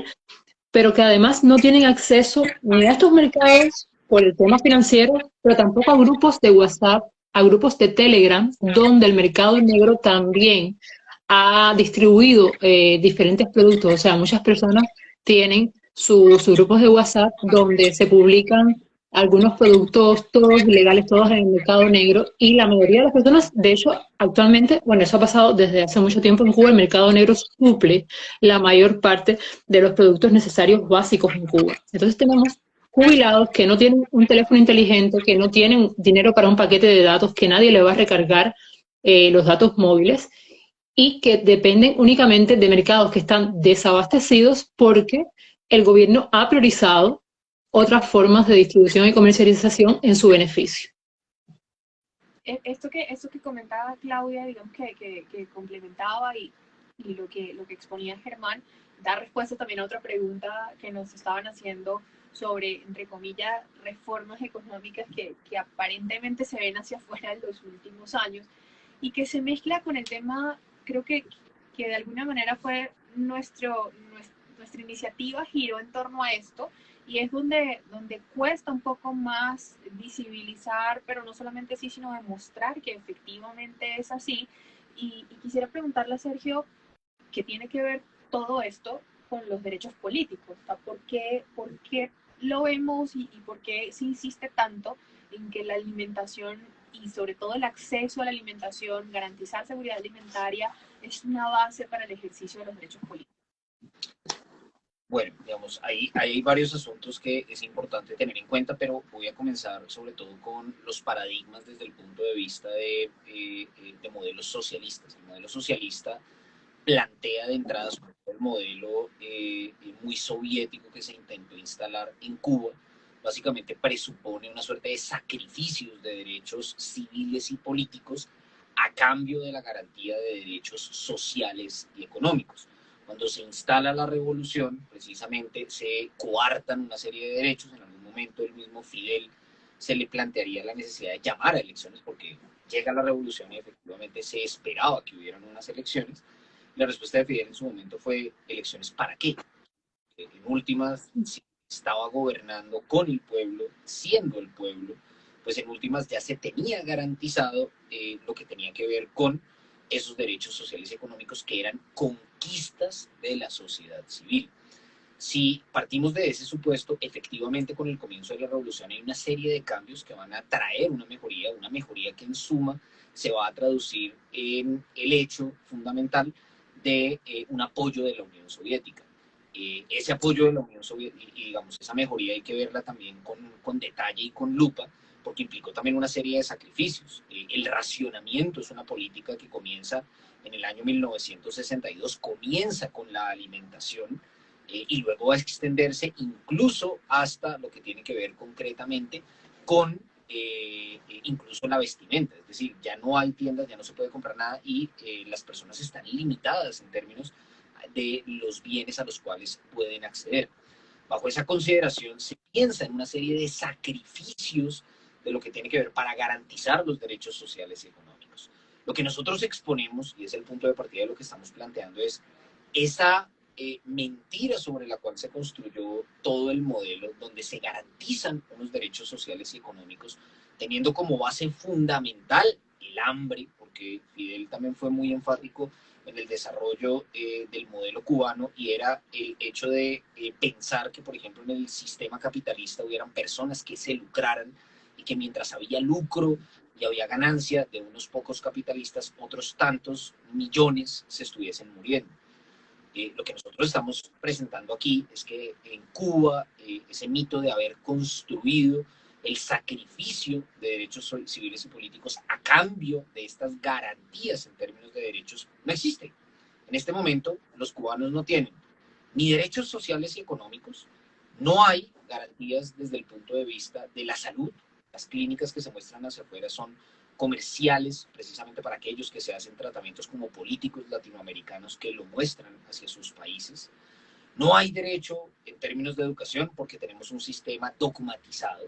pero que además no tienen acceso ni a estos mercados por el tema financiero, pero tampoco a grupos de WhatsApp, a grupos de Telegram, donde el mercado negro también ha distribuido diferentes productos. O sea, muchas personas tienen sus grupos de WhatsApp donde se publican algunos productos, todos ilegales, todos en el mercado negro, y la mayoría de las personas, de hecho, actualmente, bueno, eso ha pasado desde hace mucho tiempo en Cuba, el mercado negro suple la mayor parte de los productos necesarios básicos en Cuba. Entonces tenemos jubilados que no tienen un teléfono inteligente, que no tienen dinero para un paquete de datos, que nadie le va a recargar los datos móviles, y que dependen únicamente de mercados que están desabastecidos porque el gobierno ha priorizado otras formas de distribución y comercialización en su beneficio. Esto que comentaba Claudia, digamos que complementaba y lo que exponía Germán, da respuesta también a otra pregunta que nos estaban haciendo sobre, entre comillas, reformas económicas que aparentemente se ven hacia afuera en los últimos años y que se mezcla con el tema, creo que de alguna manera fue nuestra iniciativa giró en torno a esto, y es donde cuesta un poco más visibilizar, pero no solamente así, sino demostrar que efectivamente es así. Y quisiera preguntarle a Sergio, ¿qué tiene que ver todo esto con los derechos políticos? O sea, ¿por qué lo vemos y por qué se insiste tanto en que la alimentación y sobre todo el acceso a la alimentación, garantizar seguridad alimentaria, es una base para el ejercicio de los derechos políticos? Bueno, digamos, hay varios asuntos que es importante tener en cuenta, pero voy a comenzar sobre todo con los paradigmas desde el punto de vista de modelos socialistas. El modelo socialista plantea de entrada el modelo muy soviético que se intentó instalar en Cuba. Básicamente presupone una suerte de sacrificios de derechos civiles y políticos a cambio de la garantía de derechos sociales y económicos. Cuando se instala la revolución, precisamente se coartan una serie de derechos. En algún momento el mismo Fidel se le plantearía la necesidad de llamar a elecciones porque llega la revolución y efectivamente se esperaba que hubieran unas elecciones. La respuesta de Fidel en su momento fue: ¿elecciones para qué? En últimas, si estaba gobernando con el pueblo, siendo el pueblo, pues en últimas ya se tenía garantizado lo que tenía que ver con esos derechos sociales y económicos que eran conquistas de la sociedad civil. Si partimos de ese supuesto, efectivamente con el comienzo de la revolución hay una serie de cambios que van a traer una mejoría que en suma se va a traducir en el hecho fundamental de un apoyo de la Unión Soviética. Ese apoyo de la Unión Soviética y digamos esa mejoría hay que verla también con detalle y con lupa, porque implicó también una serie de sacrificios. El racionamiento es una política que comienza en el año 1962, comienza con la alimentación y luego va a extenderse incluso hasta lo que tiene que ver concretamente con incluso la vestimenta. Es decir, ya no hay tiendas, ya no se puede comprar nada y las personas están limitadas en términos de los bienes a los cuales pueden acceder. bajo esa consideración se piensa en una serie de sacrificios de lo que tiene que ver para garantizar los derechos sociales y económicos. Lo que nosotros exponemos, y es el punto de partida de lo que estamos planteando, es esa mentira sobre la cual se construyó todo el modelo, donde se garantizan unos derechos sociales y económicos, teniendo como base fundamental el hambre, porque Fidel también fue muy enfático en el desarrollo del modelo cubano, y era el hecho de pensar que, por ejemplo, en el sistema capitalista hubieran personas que se lucraran y que mientras había lucro y había ganancia de unos pocos capitalistas, otros tantos millones se estuviesen muriendo. Lo que nosotros estamos presentando aquí es que en Cuba ese mito de haber construido el sacrificio de derechos civiles y políticos a cambio de estas garantías en términos de derechos no existe. En este momento los cubanos no tienen ni derechos sociales y económicos, no hay garantías desde el punto de vista de la salud. Las clínicas que se muestran hacia afuera son comerciales, precisamente para aquellos que se hacen tratamientos como políticos latinoamericanos que lo muestran hacia sus países. No hay derecho en términos de educación porque tenemos un sistema dogmatizado.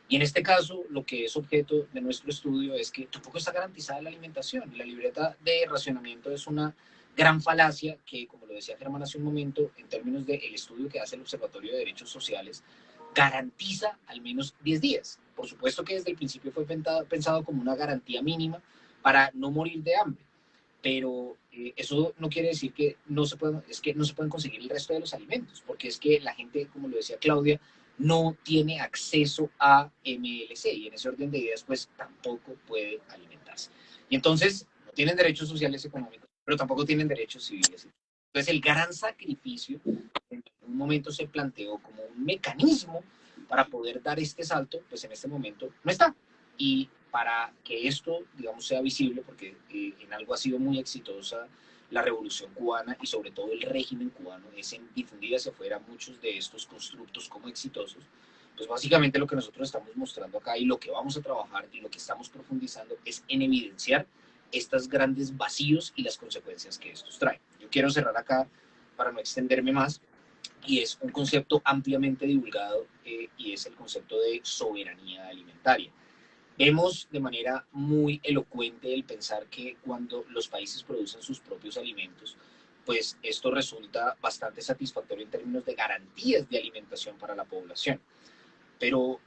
Y en este caso, lo que es objeto de nuestro estudio es que tampoco está garantizada la alimentación. La libreta de racionamiento es una gran falacia que, como lo decía Germán hace un momento, en términos del estudio que hace el Observatorio de Derechos Sociales, garantiza al menos 10 días. Por supuesto que desde el principio fue pensado como una garantía mínima para no morir de hambre, pero eso no quiere decir que no se pueden conseguir el resto de los alimentos, porque es que la gente, como lo decía Claudia, no tiene acceso a MLC, y en ese orden de ideas pues tampoco puede alimentarse. Y entonces no tienen derechos sociales y económicos, pero tampoco tienen derechos civiles. Entonces el gran sacrificio en un momento se planteó como un mecanismo para poder dar este salto, pues en este momento no está. Y para que esto, digamos, sea visible, porque en algo ha sido muy exitosa la Revolución Cubana y sobre todo el régimen cubano, es en difundir hacia afuera muchos de estos constructos como exitosos, pues básicamente lo que nosotros estamos mostrando acá y lo que vamos a trabajar y lo que estamos profundizando es en evidenciar estos grandes vacíos y las consecuencias que estos traen. Yo quiero cerrar acá para no extenderme más, y es un concepto ampliamente divulgado y es el concepto de soberanía alimentaria. Vemos de manera muy elocuente el pensar que cuando los países producen sus propios alimentos, pues esto resulta bastante satisfactorio en términos de garantías de alimentación para la población. Pero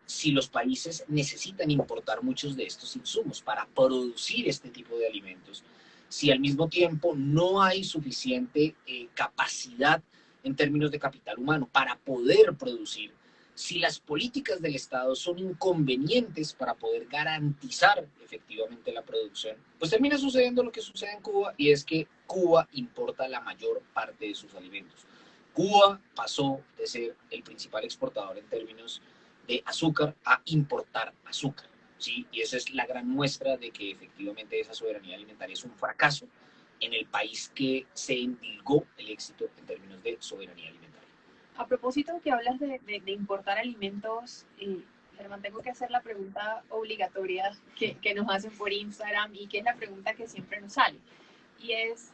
si los países necesitan importar muchos de estos insumos para producir este tipo de alimentos, si al mismo tiempo no hay suficiente capacidad en términos de capital humano para poder producir, si las políticas del Estado son inconvenientes para poder garantizar efectivamente la producción, pues termina sucediendo lo que sucede en Cuba, y es que Cuba importa la mayor parte de sus alimentos. Cuba pasó de ser el principal exportador en términos de azúcar a importar azúcar, ¿sí? Y esa es la gran muestra de que efectivamente esa soberanía alimentaria es un fracaso en el país que se endilgó el éxito en términos de soberanía alimentaria. A propósito que hablas de importar alimentos, Germán, tengo que hacer la pregunta obligatoria que nos hacen por Instagram y que es la pregunta que siempre nos sale. Y es,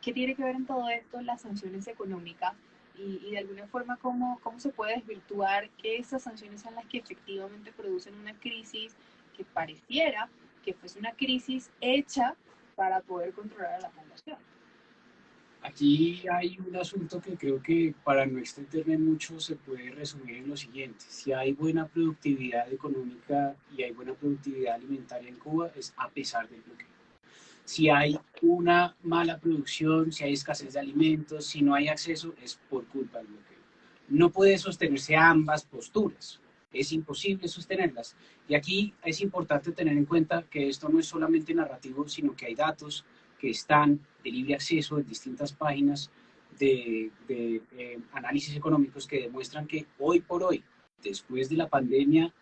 ¿qué tiene que ver en todo esto las sanciones económicas? Y de alguna forma, ¿cómo se puede desvirtuar que esas sanciones son las que efectivamente producen una crisis que pareciera que fuese una crisis hecha para poder controlar a la población? Aquí hay un asunto que creo que, para no extenderme mucho, se puede resumir en lo siguiente: si hay buena productividad económica y hay buena productividad alimentaria en Cuba, es a pesar del bloqueo. Si hay una mala producción, si hay escasez de alimentos, si no hay acceso, es por culpa del bloqueo. No puede sostenerse ambas posturas, es imposible sostenerlas. Y aquí es importante tener en cuenta que esto no es solamente narrativo, sino que hay datos que están de libre acceso en distintas páginas de análisis económicos que demuestran que hoy por hoy, después de la pandemia,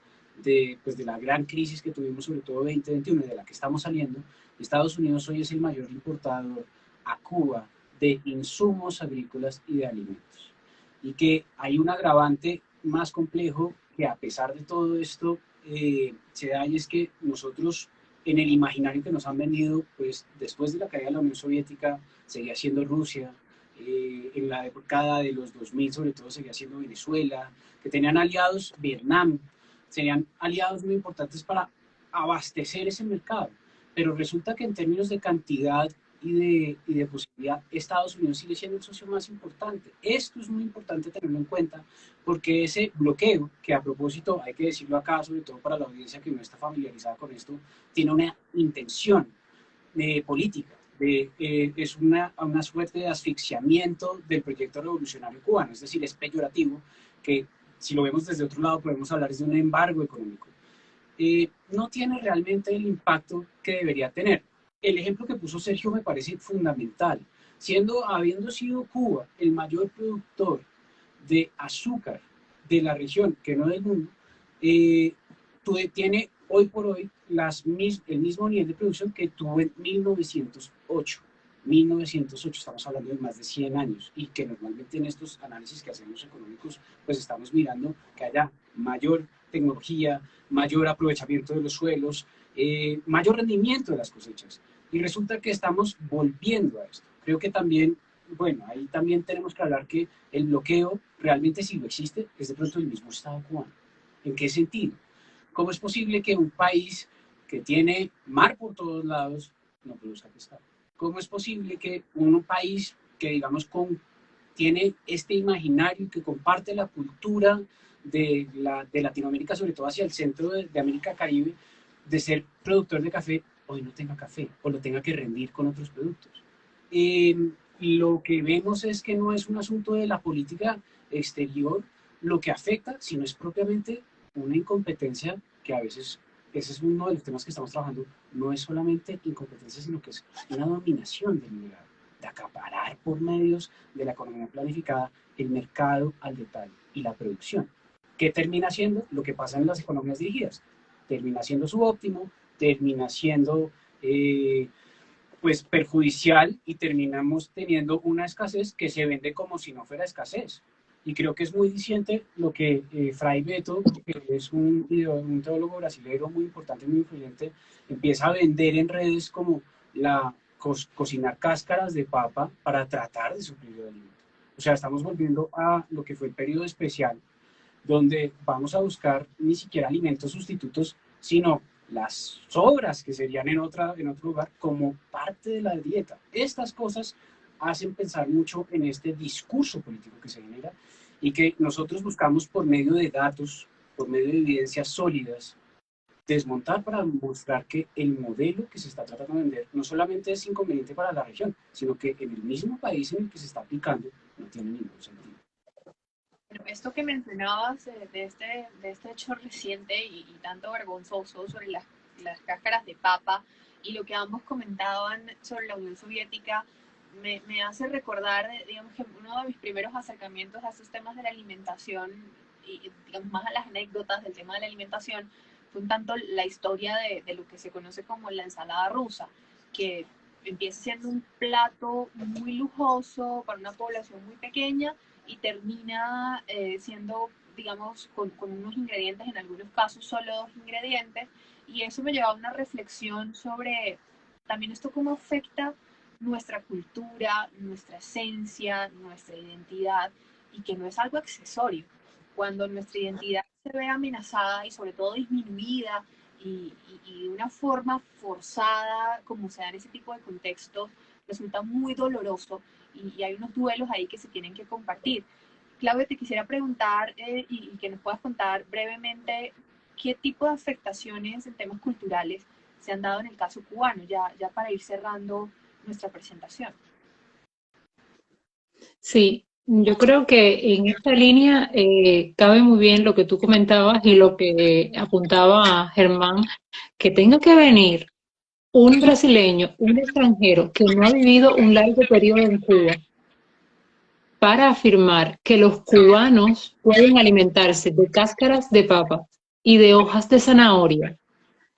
de la gran crisis que tuvimos, sobre todo 2021, de la que estamos saliendo, Estados Unidos hoy es el mayor importador a Cuba de insumos agrícolas y de alimentos. Y que hay un agravante más complejo que, a pesar de todo esto, se da, y es que nosotros, en el imaginario que nos han vendido, pues después de la caída de la Unión Soviética, seguía siendo Rusia en la década de los 2000 sobre todo seguía siendo Venezuela, que tenían aliados Vietnam, serían aliados muy importantes para abastecer ese mercado, pero resulta que en términos de cantidad y de posibilidad, Estados Unidos sigue siendo el socio más importante. Esto es muy importante tenerlo en cuenta, porque ese bloqueo, que a propósito, hay que decirlo acá, sobre todo para la audiencia que no está familiarizada con esto, tiene una intención política, es una suerte de asfixiamiento del proyecto revolucionario cubano, es decir, es peyorativo, que si lo vemos desde otro lado podemos hablar de un embargo económico. No tiene realmente el impacto que debería tener. El ejemplo que puso Sergio me parece fundamental. Habiendo sido Cuba el mayor productor de azúcar de la región, que no del mundo, tiene hoy por hoy el mismo nivel de producción que tuvo en 1908. 1908, estamos hablando de más de 100 años, y que normalmente en estos análisis que hacemos económicos, pues estamos mirando que haya mayor tecnología, mayor aprovechamiento de los suelos, mayor rendimiento de las cosechas. Y resulta que estamos volviendo a esto. Creo que también, bueno, ahí también tenemos que hablar que el bloqueo realmente, si lo existe, es de pronto el mismo Estado cubano. ¿En qué sentido? ¿Cómo es posible que un país que tiene mar por todos lados no produzca pescado? ¿Cómo es posible que un país que, digamos, tiene este imaginario, que comparte la cultura de Latinoamérica, sobre todo hacia el centro de América Caribe, de ser productor de café, hoy no tenga café o lo tenga que rendir con otros productos? Lo que vemos es que no es un asunto de la política exterior lo que afecta, sino es propiamente una incompetencia que a veces, ese es uno de los temas que estamos trabajando, no es solamente incompetencia, sino que es una dominación del mercado, de acaparar por medios de la economía planificada el mercado al detalle y la producción. ¿Qué termina siendo? Lo que pasa en las economías dirigidas. Termina siendo subóptimo, termina siendo pues perjudicial, y terminamos teniendo una escasez que se vende como si no fuera escasez. Y creo que es muy diciente lo que Fray Beto, que es un teólogo brasileño muy importante, muy influyente, empieza a vender en redes como cocinar cáscaras de papa para tratar de suplir el alimento. O sea, estamos volviendo a lo que fue el periodo especial, donde vamos a buscar ni siquiera alimentos sustitutos, sino las sobras que serían en otro lugar como parte de la dieta. Estas cosas hacen pensar mucho en este discurso político que se genera y que nosotros buscamos por medio de datos, por medio de evidencias sólidas, desmontar para mostrar que el modelo que se está tratando de vender no solamente es inconveniente para la región, sino que en el mismo país en el que se está aplicando no tiene ningún sentido. Bueno, esto que mencionabas de este hecho reciente y tanto vergonzoso sobre las cáscaras de papa, y lo que ambos comentaban sobre la Unión Soviética, me hace recordar, digamos, que uno de mis primeros acercamientos a estos temas de la alimentación, y digamos más a las anécdotas del tema de la alimentación, fue un tanto la historia de lo que se conoce como la ensalada rusa, que empieza siendo un plato muy lujoso para una población muy pequeña y termina siendo, digamos, con unos ingredientes, en algunos casos solo 2 ingredientes, y eso me lleva a una reflexión sobre también esto cómo afecta nuestra cultura, nuestra esencia, nuestra identidad, y que no es algo accesorio. Cuando nuestra identidad se ve amenazada y sobre todo disminuida y de una forma forzada, como se da en ese tipo de contextos, resulta muy doloroso, y hay unos duelos ahí que se tienen que compartir. Claudia, te quisiera preguntar y que nos puedas contar brevemente qué tipo de afectaciones en temas culturales se han dado en el caso cubano, ya para ir cerrando nuestra presentación. Sí, yo creo que en esta línea cabe muy bien lo que tú comentabas y lo que apuntaba Germán, que tenga que venir un brasileño, un extranjero que no ha vivido un largo periodo en Cuba, para afirmar que los cubanos pueden alimentarse de cáscaras de papa y de hojas de zanahoria,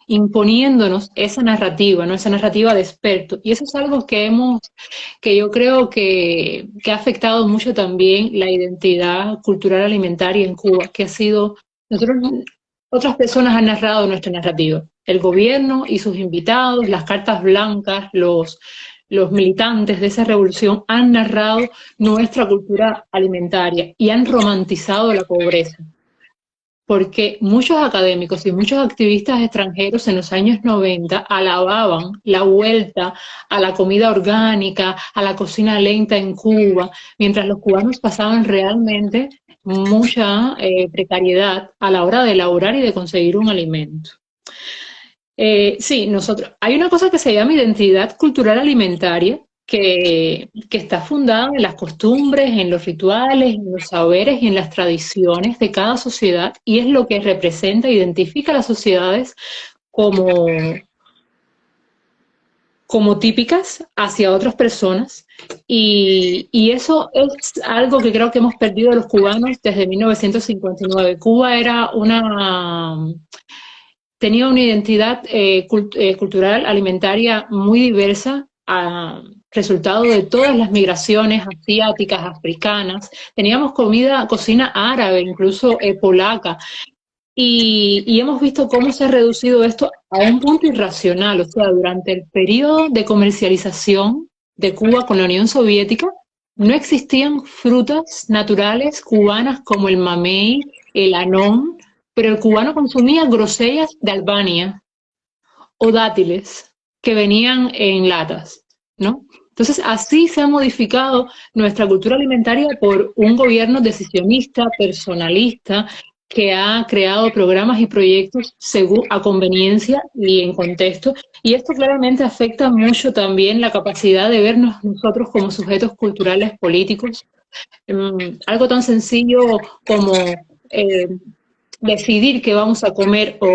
imponiéndonos esa narrativa, ¿no? Esa narrativa de expertos. Y eso es algo que yo creo que ha afectado mucho también la identidad cultural alimentaria en Cuba, que ha sido, otras personas han narrado nuestra narrativa. El gobierno y sus invitados, las cartas blancas, los los militantes de esa revolución han narrado nuestra cultura alimentaria y han romantizado la pobreza. Porque muchos académicos y muchos activistas extranjeros en los años 90 alababan la vuelta a la comida orgánica, a la cocina lenta en Cuba, mientras los cubanos pasaban realmente mucha precariedad a la hora de elaborar y de conseguir un alimento. Sí, hay una cosa que se llama identidad cultural alimentaria, que está fundada en las costumbres, en los rituales, en los saberes y en las tradiciones de cada sociedad, y es lo que representa e identifica a las sociedades como, como típicas hacia otras personas, y eso es algo que creo que hemos perdido los cubanos desde 1959. Cuba tenía una identidad cultural alimentaria muy diversa, resultado de todas las migraciones asiáticas, africanas. Teníamos cocina árabe, incluso polaca, y hemos visto cómo se ha reducido esto a un punto irracional. O sea, durante el periodo de comercialización de Cuba con la Unión Soviética, no existían frutas naturales cubanas como el mamey, el anón, pero el cubano consumía grosellas de Albania o dátiles que venían en latas, ¿no? Entonces, así se ha modificado nuestra cultura alimentaria por un gobierno decisionista, personalista, que ha creado programas y proyectos según a conveniencia y en contexto, y esto claramente afecta mucho también la capacidad de vernos nosotros como sujetos culturales políticos. Algo tan sencillo como decidir qué vamos a comer o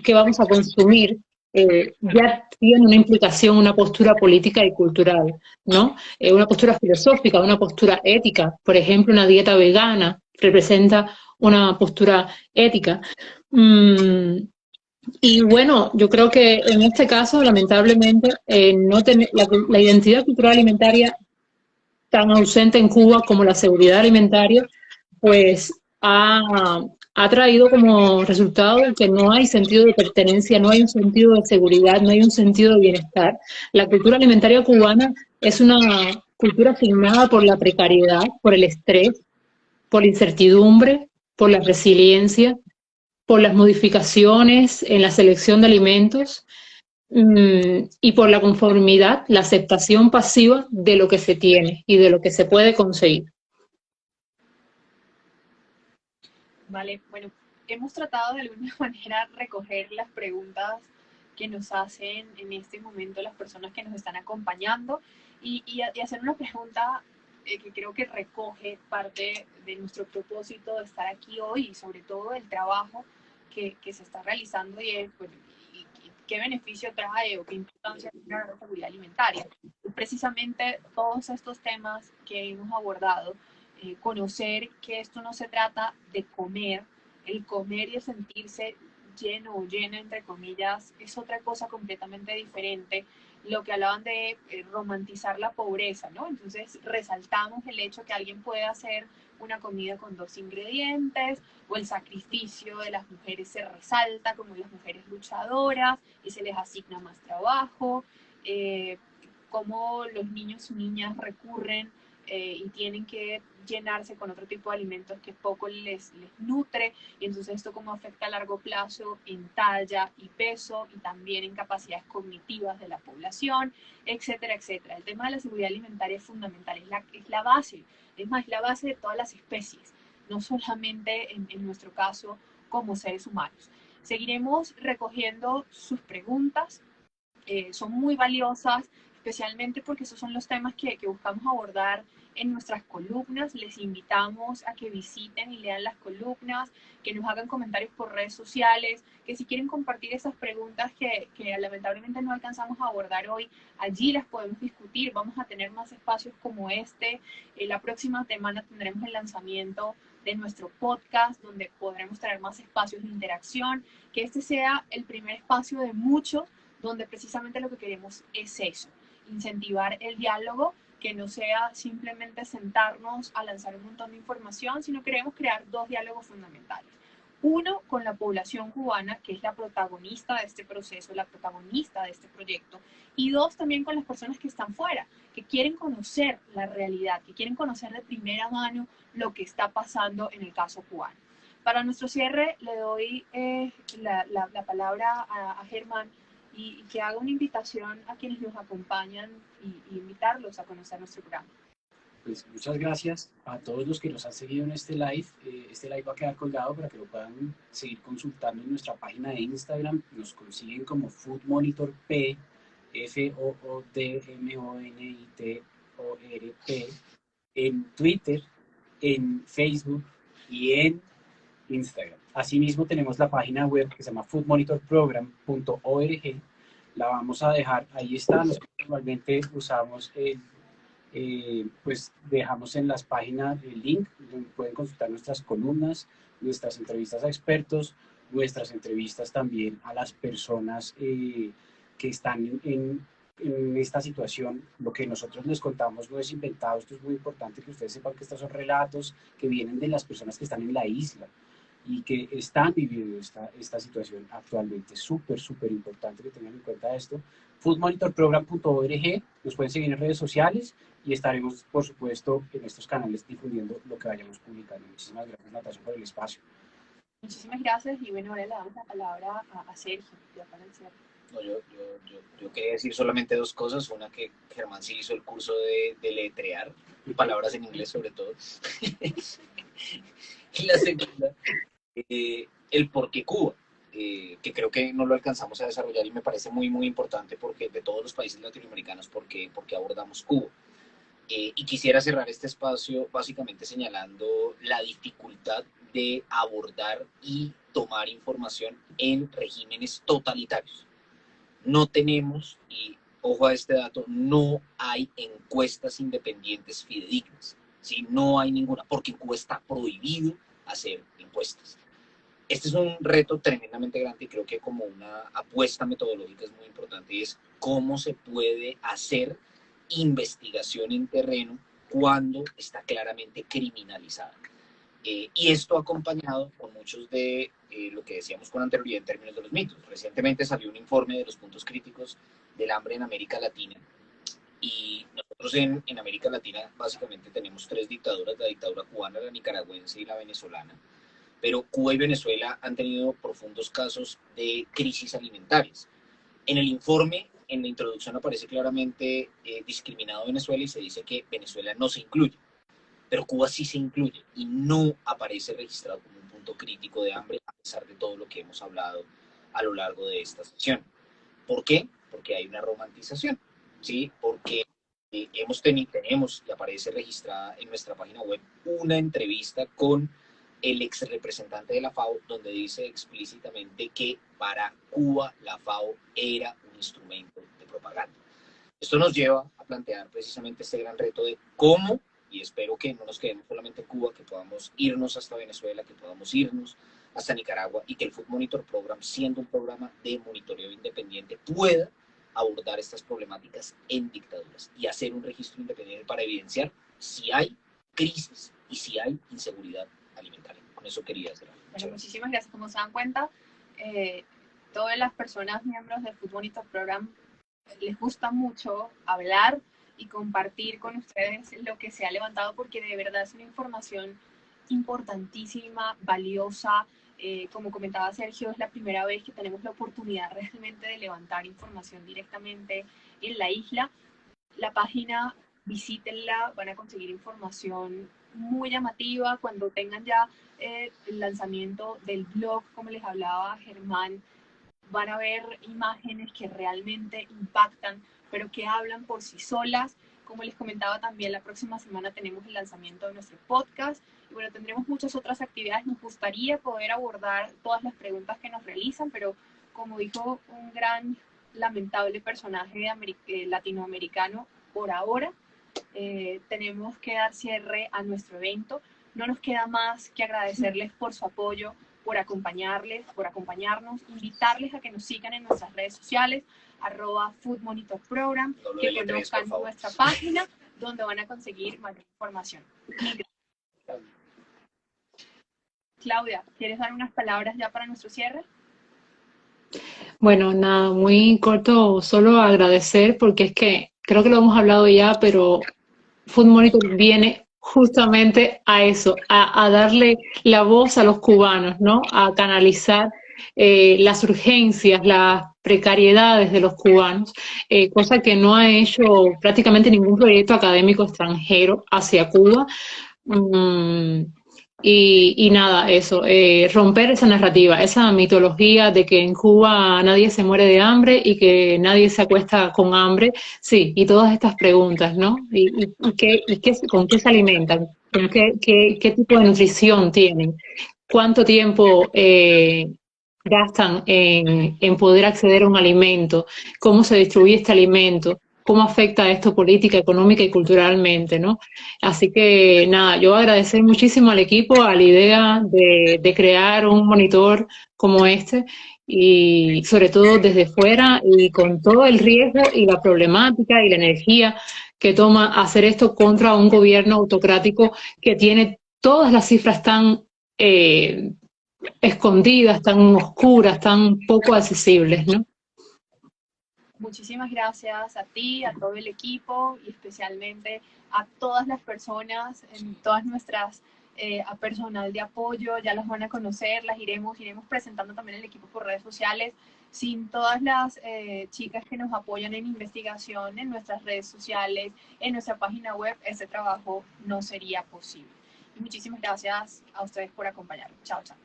qué vamos a consumir, ya tiene una implicación, una postura política y cultural, ¿no? Una postura filosófica, una postura ética. Por ejemplo, una dieta vegana representa una postura ética. Y bueno, yo creo que en este caso, lamentablemente, la identidad cultural alimentaria tan ausente en Cuba como la seguridad alimentaria, pues ha traído como resultado que no hay sentido de pertenencia, no hay un sentido de seguridad, no hay un sentido de bienestar. La cultura alimentaria cubana es una cultura asignada por la precariedad, por el estrés, por la incertidumbre, por la resiliencia, por las modificaciones en la selección de alimentos, y por la conformidad, la aceptación pasiva de lo que se tiene y de lo que se puede conseguir. Vale, bueno, hemos tratado de alguna manera recoger las preguntas que nos hacen en este momento las personas que nos están acompañando y hacer una pregunta que creo que recoge parte de nuestro propósito de estar aquí hoy y sobre todo el trabajo que se está realizando y qué beneficio trae o qué importancia tiene la seguridad alimentaria. Precisamente todos estos temas que hemos abordado, conocer que esto no se trata de comer, el comer y el sentirse lleno o llena, entre comillas, es otra cosa completamente diferente. Lo que hablaban de romantizar la pobreza, ¿no? Entonces resaltamos el hecho que alguien puede hacer una comida con 2 ingredientes, o el sacrificio de las mujeres se resalta como las mujeres luchadoras y se les asigna más trabajo, cómo los niños y niñas recurren y tienen que llenarse con otro tipo de alimentos que poco les nutre, y entonces esto cómo afecta a largo plazo en talla y peso y también en capacidades cognitivas de la población, etcétera, etcétera. El tema de la seguridad alimentaria es fundamental, es la base, es más, la base de todas las especies, no solamente en nuestro caso como seres humanos. Seguiremos recogiendo sus preguntas, son muy valiosas, especialmente porque esos son los temas que buscamos abordar en nuestras columnas. Les invitamos a que visiten y lean las columnas, que nos hagan comentarios por redes sociales, que si quieren compartir esas preguntas que lamentablemente no alcanzamos a abordar hoy, allí las podemos discutir. Vamos a tener más espacios como este. La próxima semana tendremos el lanzamiento de nuestro podcast, donde podremos tener más espacios de interacción, que este sea el primer espacio de muchos, donde precisamente lo que queremos es eso, incentivar el diálogo, que no sea simplemente sentarnos a lanzar un montón de información, sino queremos crear 2 diálogos fundamentales. Uno, con la población cubana, que es la protagonista de este proceso, la protagonista de este proyecto. Y dos, también con las personas que están fuera, que quieren conocer la realidad, que quieren conocer de primera mano lo que está pasando en el caso cubano. Para nuestro cierre, le doy la palabra a Germán y que haga una invitación a quienes nos acompañan y invitarlos a conocer nuestro programa. Pues muchas gracias a todos los que nos han seguido en este live. Este live va a quedar colgado para que lo puedan seguir consultando en nuestra página de Instagram. Nos consiguen como Food Monitor P, FOODMONITORP, en Twitter, en Facebook y en Instagram. Asimismo tenemos la página web que se llama foodmonitorprogram.org. La vamos a dejar, ahí está. Nosotros normalmente usamos pues dejamos en las páginas el link donde pueden consultar nuestras columnas, nuestras entrevistas a expertos, nuestras entrevistas también a las personas que están en esta situación. Lo que nosotros les contamos no es inventado, esto es muy importante que ustedes sepan que estos son relatos que vienen de las personas que están en la isla y que están viviendo esta situación actualmente. Es súper importante que tengan en cuenta esto. foodmonitorprogram.org, nos pueden seguir en redes sociales y estaremos, por supuesto, en estos canales difundiendo lo que vayamos publicando. Muchísimas gracias, Natasha, por el espacio. Muchísimas gracias y bueno, ahora le damos la palabra a Sergio, ya para el cierre. No, yo quería decir solamente dos cosas. Una, que Germán sí hizo el curso de letrear, palabras en inglés sobre todo. Y la segunda, el por qué Cuba, que creo que no lo alcanzamos a desarrollar y me parece muy importante, porque de todos los países latinoamericanos, porque abordamos Cuba. Y quisiera cerrar este espacio básicamente señalando la dificultad de abordar y tomar información en regímenes totalitarios. No tenemos, y ojo a este dato, no hay encuestas independientes fidedignas, ¿sí? No hay ninguna, porque en Cuba está prohibido hacer encuestas. Este es un reto tremendamente grande y creo que como una apuesta metodológica es muy importante, y es cómo se puede hacer investigación en terreno cuando está claramente criminalizada. Y esto acompañado con muchos de lo que decíamos con anterioridad en términos de los mitos. Recientemente salió un informe de los puntos críticos del hambre en América Latina, y nosotros en América Latina básicamente tenemos tres dictaduras: la dictadura cubana, la nicaragüense y la venezolana. Pero Cuba y Venezuela han tenido profundos casos de crisis alimentarias. En el informe, en la introducción, aparece claramente discriminado Venezuela y se dice que Venezuela no se incluye, pero Cuba sí se incluye y no aparece registrado como un punto crítico de hambre, a pesar de todo lo que hemos hablado a lo largo de esta sesión. ¿Por qué? Porque hay una romantización, ¿sí? Porque tenemos, y aparece registrada en nuestra página web, una entrevista con el ex representante de la FAO, donde dice explícitamente que para Cuba la FAO era un instrumento de propaganda. Esto nos lleva a plantear precisamente este gran reto de cómo, y espero que no nos quedemos solamente en Cuba, que podamos irnos hasta Venezuela, que podamos irnos hasta Nicaragua, y que el Food Monitor Program, siendo un programa de monitoreo independiente, pueda abordar estas problemáticas en dictaduras y hacer un registro independiente para evidenciar si hay crisis y si hay inseguridad alimentaria. Con eso quería hacer. Bueno, muchísimas gracias. Como se dan cuenta, todas las personas miembros del Food Monitor Program les gusta mucho hablar y compartir con ustedes lo que se ha levantado, porque de verdad es una información importantísima, valiosa. Como comentaba Sergio, es la primera vez que tenemos la oportunidad realmente de levantar información directamente en la isla. La página, visítenla, van a conseguir información muy llamativa. Cuando tengan ya el lanzamiento del blog, como les hablaba Germán, van a ver imágenes que realmente impactan, pero que hablan por sí solas. Como les comentaba también, la próxima semana tenemos el lanzamiento de nuestro podcast. Y bueno, tendremos muchas otras actividades. Nos gustaría poder abordar todas las preguntas que nos realizan, pero como dijo un gran, lamentable personaje latinoamericano, por ahora tenemos que dar cierre a nuestro evento. No nos queda más que agradecerles por su apoyo, por acompañarnos, invitarles a que nos sigan en nuestras redes sociales, @foodmonitorprogram, que conozcan nuestra página, donde van a conseguir mayor información. Claudia, ¿quieres dar unas palabras ya para nuestro cierre? Bueno, nada, muy corto, solo agradecer porque es que creo que lo hemos hablado ya, pero Food Monitor viene justamente a eso, a darle la voz a los cubanos, ¿no? A canalizar las urgencias, las precariedades de los cubanos, cosa que no ha hecho prácticamente ningún proyecto académico extranjero hacia Cuba. Mm, y nada, eso, romper esa narrativa, esa mitología de que en Cuba nadie se muere de hambre y que nadie se acuesta con hambre, sí, y todas estas preguntas, ¿no? ¿Con qué se alimentan? ¿Con qué tipo de nutrición tienen? ¿Cuánto tiempo gastan en poder acceder a un alimento? ¿Cómo se distribuye este alimento? ¿Cómo afecta esto política, económica y culturalmente, ¿no? Así que nada, yo agradecer muchísimo al equipo, a la idea de crear un monitor como este y sobre todo desde fuera y con todo el riesgo y la problemática y la energía que toma hacer esto contra un gobierno autocrático que tiene todas las cifras tan escondidas, tan oscuras, tan poco accesibles, ¿no? Muchísimas gracias a ti, a todo el equipo y especialmente a todas las personas, en todas nuestras a personal de apoyo, ya las van a conocer, las iremos presentando también el equipo por redes sociales. Sin todas las chicas que nos apoyan en investigación, en nuestras redes sociales, en nuestra página web, ese trabajo no sería posible. Y muchísimas gracias a ustedes por acompañarnos. Chao, chao.